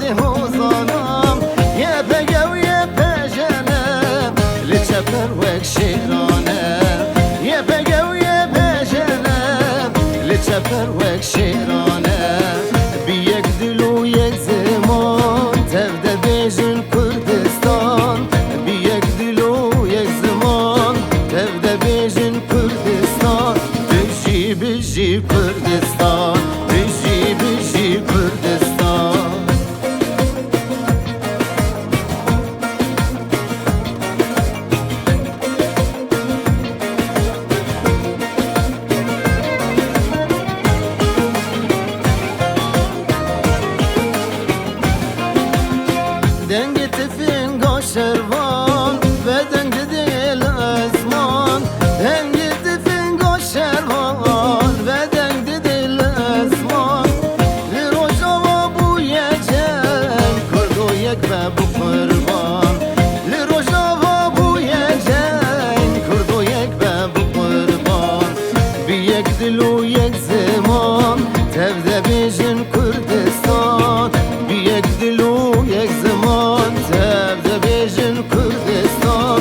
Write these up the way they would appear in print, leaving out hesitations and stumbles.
بازی هوزانم یه بگه و یه پژنم لچپر وک شیرانه یه بگه و یه پژنم لچپر وک شیرانه بی یک دل و یک زمان تفده بیجن کردستان بی یک دل و یک زمان تفده بیجن کردستان بجی بجی کردستان بجی بجی کردستان دنگ تفنگا شروان و دنگ دل ازمان دنگ تفنگا شروان و دنگ دل ازمان لروجا بوی جنگ کردو یک بابو قربان لروجا بوی جنگ کردو یک بابو قربان بی یک دل و یک زمان تفده بیجن کردستان بی یک دل و یک زمان تفده بیجن کردستان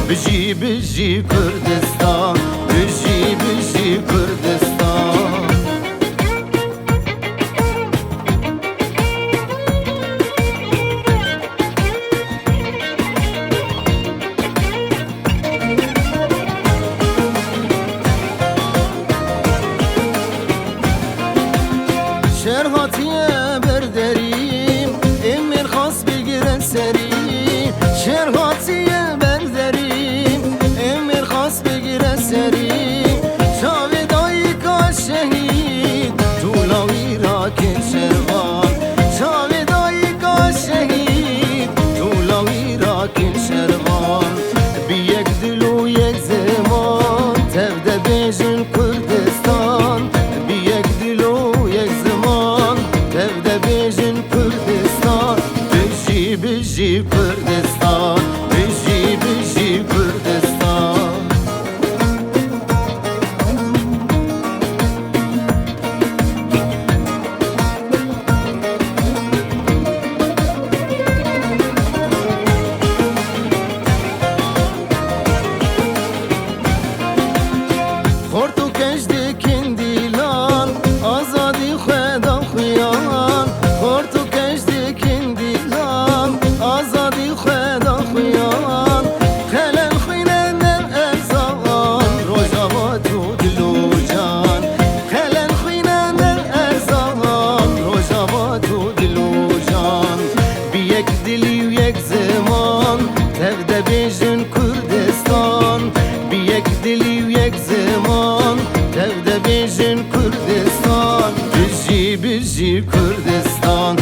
بجی بجی کردستان بجی بجی کردستان شرهاتیه برداریم امیر خواست بگیرن سریم شرهاتیه برداریم امیر خواست بگیرن سریم شاویدایی که شهید طولاوی را که شروان شاویدایی که شهید طولاوی را که شروان بی یک دل و یک زمان تفده بیجن کردستان بی یک دل و یک زمان تفده بیجن کردستان بجی بجی کردستان بجی بجی کردستان خورتو کشتی کندیلان آزادی خدا خویان خورتو کشتی کندیلان آزادی خدا خویان خلل خوینن ارزان روژا تو دلو جان خلل خوینن ارزان روژا تو دلو جان بی یک دلی و یک زمان تفده بیجن کردستان بی یک دلی و یک زمان تفده بیجن کردستان بجی بجی کردستان